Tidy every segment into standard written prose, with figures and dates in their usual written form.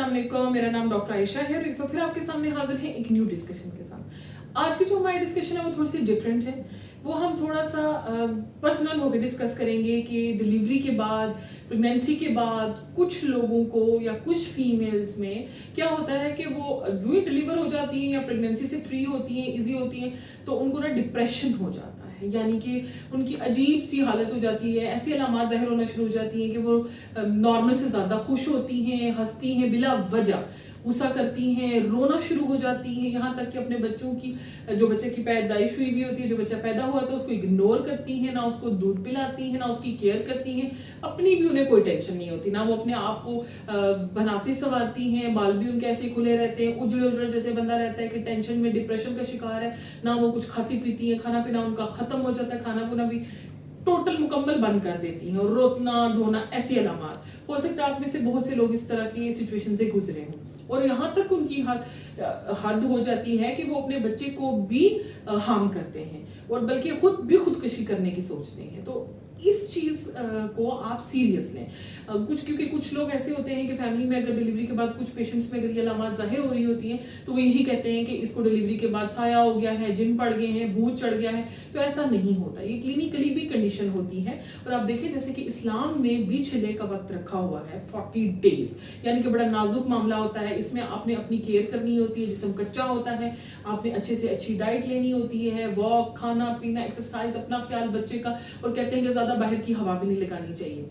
अस्सलाम वालेकुम, मेरा नाम डॉक्टर आयशा है और एक बार फिर आपके सामने हाजिर है एक न्यू डिस्कशन के साथ। आज की जो हमारी डिस्कशन है वो थोड़ी सी डिफरेंट है। वो हम थोड़ा सा पर्सनल होकर डिस्कस करेंगे कि डिलीवरी के बाद, प्रेगनेंसी के बाद कुछ लोगों को या कुछ फीमेल्स में क्या होता है कि वो जो ही डिलीवर हो जाती हैं या प्रेगनेंसी से फ्री होती हैं, इजी होती हैं, तो उनको ना डिप्रेशन हो जाता है। यानी कि उनकी अजीब सी हालत हो जाती है, ऐसी अलामात जाहिर होना शुरू हो जाती हैं कि वो नॉर्मल से ज़्यादा खुश होती हैं, हंसती हैं बिला वजह, गुस्सा करती हैं, रोना शुरू हो जाती हैं, यहाँ तक कि अपने बच्चों की, जो बच्चे की पैदाइश हुई हुई होती है, जो बच्चा पैदा हुआ तो उसको इग्नोर करती हैं, ना उसको दूध पिलाती हैं, ना उसकी केयर करती हैं। अपनी भी उन्हें कोई टेंशन नहीं होती, ना वो अपने आप को बनाती संवारती हैं, बाल भी उनके ऐसे खुले रहते हैं, उजड़े उजड़े जैसे बंदा रहता है कि टेंशन में, डिप्रेशन का शिकार है, ना वो कुछ खाती पीती है, खाना पीना उनका खत्म हो जाता है, खाना पीना भी टोटल मुकम्मल बंद कर देती हैं, और रोतना धोना ऐसी अलामात। हो सकता है आप में से बहुत से लोग इस तरह की सिचुएशन से गुजरे हों, और यहाँ तक उनकी हद हो जाती है कि वो अपने बच्चे को भी हार्म करते हैं और बल्कि खुद भी खुदकशी करने की सोचते हैं। तो इस चीज को आप सीरियस लें। क्योंकि कुछ लोग ऐसे होते हैं कि फैमिली में अगर डिलीवरी के बाद कुछ पेशेंट्स में अगर ये अलामात जाहिर हो रही होती हैं तो वो यही कहते हैं कि इसको डिलीवरी के बाद साया हो गया है, जिन पड़ गए हैं, भूत चढ़ गया है। तो ऐसा नहीं होता, ये क्लिनिकली भी कंडीशन होती है। और आप देखें जैसे कि इस्लाम में भी छिले का वक्त रखा हुआ है 40 डेज, यानी कि बड़ा नाजुक मामला होता है। इसमें आपने अपनी केयर करनी होती है, जिस्म कच्चा होता है, आपने अच्छे से अच्छी डाइट लेनी होती है, वॉक, खाना पीना, एक्सरसाइज, अपना ख्याल बच्चे का। और कहते हैं कि ज्यादा बाहर की हवा भी नहीं लगानी चाहिए,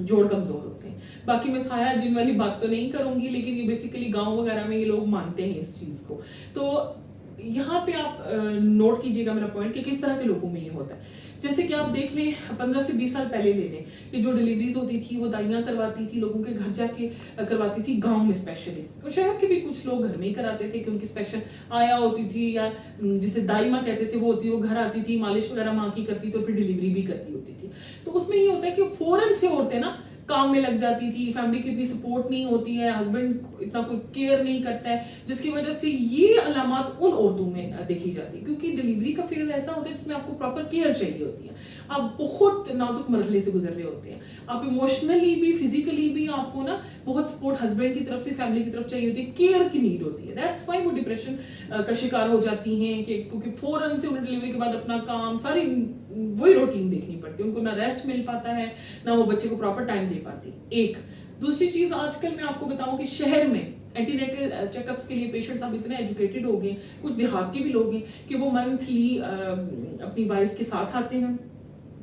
जोड़ कमजोर होते हैं। बाकी मैं साया जिन वाली बात तो नहीं करूंगी, लेकिन ये बेसिकली गांव वगैरह में ये लोग मानते हैं इस चीज को। तो यहाँ पे आप नोट कीजिएगा मेरा पॉइंट कि किस तरह के लोगों में ये होता है। जैसे कि आप देख लें 15 से 20 साल पहले ले लें कि जो डिलीवरीज होती थी वो दाइयां करवाती थी, लोगों के घर जाके करवाती थी, गांव में स्पेशली। और शहर के भी कुछ लोग घर में ही कराते थे कि उनकी स्पेशल आया होती थी, या जिसे दाई माँ कहते थे, वो घर आती थी, मालिश वगैरह माँ की करती, तो फिर डिलीवरी भी करती होती थी। तो उसमें ये होता है कि फौरन से औरतें ना काम में लग जाती थी, फैमिली की इतनी सपोर्ट नहीं होती है, हस्बैंड इतना कोई केयर नहीं करता है, जिसकी वजह से ये अलामत उन औरतों में देखी जाती है। क्योंकि डिलीवरी का फेज ऐसा होता है जिसमें आपको प्रॉपर केयर चाहिए होती है, आप बहुत नाजुक मरहले से गुजर रहे होते हैं, आप इमोशनली भी, फिजिकली भी आपको ना बहुत सपोर्ट हस्बैंड की तरफ से, फैमिली की तरफ चाहिए होती है, केयर की नीड होती है। दैट्स व्हाई वो डिप्रेशन का शिकार हो जाती हैं कि क्योंकि फौरन से उन्हें डिलीवरी के बाद अपना काम, सारी वही रूटीन देखनी पड़ती है, उनको ना रेस्ट मिल पाता है, ना वो बच्चे को प्रॉपर टाइम दे पाती। एक दूसरी चीज आजकल मैं आपको बताऊं कि शहर में एंटीनेटल चेकअप्स के लिए पेशेंट्स अब इतने एजुकेटेड हो गए, कुछ देहात के भी लोग हैं कि वो मंथली अपनी वाइफ के साथ आते हैं,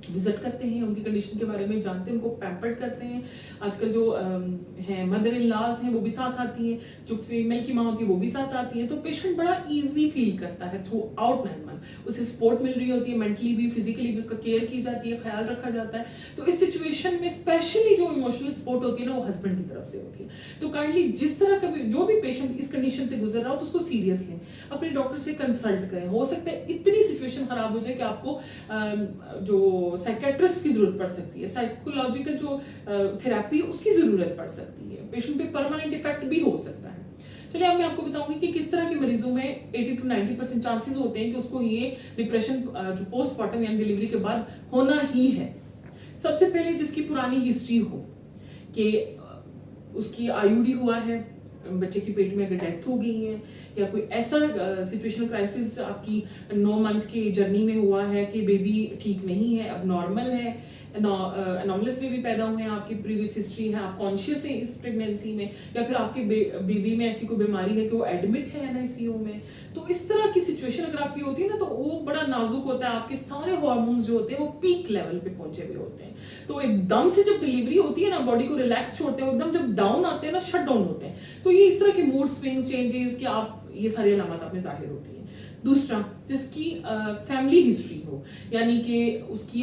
विजिट करते हैं, उनकी कंडीशन के बारे में जानते हैं, उनको पैम्पर्ड करते हैं। आजकल जो हैं मदर इन लॉज हैं वो भी साथ आती हैं, जो फीमेल की माँ होती है वो भी साथ आती है। तो पेशेंट बड़ा इजी फील करता है थ्रू आउट 9 मंथ, उसे सपोर्ट मिल रही होती है, मेंटली भी, फिजिकली भी उसका केयर की जाती है, ख्याल रखा जाता है। तो इस सिचुएशन में स्पेशली जो इमोशनल सपोर्ट होती है ना, वो हस्बैंड की तरफ से होती है। तो काइंडली जिस तरह का भी जो भी पेशेंट इस कंडीशन से गुजर रहा हो तो उसको सीरियस लें, अपने डॉक्टर से कंसल्ट करें। हो सकता है इतनी सिचुएशन खराब हो जाए कि आपको जो साइकेट्रिस्ट की जरूरत पड़ सकती है, साइकोलॉजिकल जो थेरेपी उसकी जरूरत पड़ सकती है, पेशेंट पे परमानेंट इफेक्ट भी हो सकता है। चलिए अब मैं आपको बताऊंगी कि किस तरह के मरीजों में 80 to 90% चांसेस होते हैं कि उसको ये डिप्रेशन जो पोस्टमार्टम यानी डिलीवरी के बाद होना ही है। सबसे पहले जिसकी पुरानी हिस्ट्री हो कि उसकी आईयूडी हुआ है, बच्चे की पेट में अगर डेथ हो गई है, या कोई ऐसा सिचुएशनल क्राइसिस आपकी 9 मंथ की जर्नी में हुआ है कि बेबी ठीक नहीं है, अब नॉर्मल है, एनॉमलस बेबी पैदा हुए हैं, आपकी प्रीवियस हिस्ट्री है, आप कॉन्शियस हैं इस प्रेगनेंसी में, या फिर आपके बेबी में ऐसी कोई बीमारी है कि वो एडमिट है एनआईसीयू में। तो इस तरह की सिचुएशन अगर आपकी होती है ना, तो वो बड़ा नाजुक होता है, आपके सारे हार्मोन्स जो होते हैं वो पीक लेवल पे पहुंचे हुए होते हैं। तो एकदम से जब डिलीवरी होती है ना, बॉडी को रिलैक्स छोड़ते हैं, एकदम जब डाउन आते हैं ना, शट डाउन होते हैं। तो ये इस तरह के मूड स्विंग्स, चेंजेस कि आप ये सारी अलामत आप में जाहिर होती है। दूसरा, जिसकी फैमिली हिस्ट्री हो, यानी कि उसकी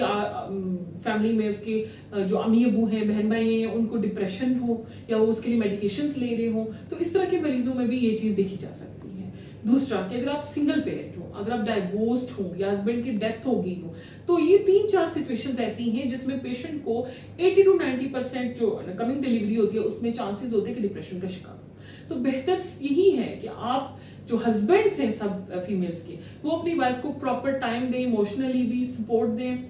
फैमिली में उसके जो अम्मी अबू हैं, बहन भाई हैं, उनको डिप्रेशन हो या वो उसके लिए मेडिकेशंस ले रहे हो, तो इस तरह के मरीजों में भी ये चीज देखी जा सकती है। दूसरा कि अगर आप सिंगल पेरेंट हो, अगर आप डाइवोर्स्ड हो या हस्बैंड की डेथ हो गई हो, तो ये 3-4 सिचुएशंस ऐसी हैं जिसमें पेशेंट को 80 to 90% जो कमिंग डिलीवरी होती है उसमें चांसेस होते हैं कि डिप्रेशन का शिकार हो। तो बेहतर यही है कि आप जो हस्बैंड्स हैं सब फीमेल्स के, वो अपनी वाइफ को प्रॉपर टाइम दें, इमोशनली भी सपोर्ट दें,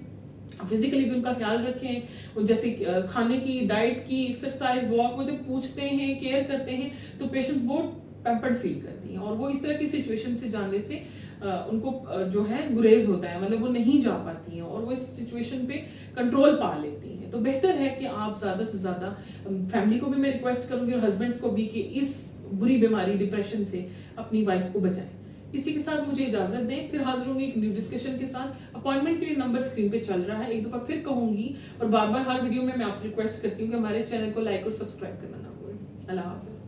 फिजिकली भी उनका ख्याल रखें। और जैसे खाने की, डाइट की, एक्सरसाइज, वॉक, वो जब पूछते हैं, केयर करते हैं तो पेशेंट्स बहुत पैम्पर्ड फील करती हैं और वो इस तरह की सिचुएशन से जाने से उनको जो है गुरेज होता है, मतलब वो नहीं जा पाती हैं और वो इस सिचुएशन पे कंट्रोल पा लेती हैं। तो बेहतर है कि आप ज़्यादा से ज़्यादा, फैमिली को भी मैं रिक्वेस्ट करूँगी और हस्बैंड्स को भी, कि इस बुरी बीमारी डिप्रेशन से अपनी वाइफ को बचाएं। इसी के साथ मुझे इजाजत दें, फिर हाजिर होंगी एक न्यू डिस्कशन के साथ। अपॉइंटमेंट के लिए नंबर स्क्रीन पे चल रहा है, एक दफा फिर कहूंगी और बार बार हर वीडियो में मैं आपसे रिक्वेस्ट करती हूँ कि हमारे चैनल को लाइक और सब्सक्राइब करना ना भूलें। अल्लाह हाफिज।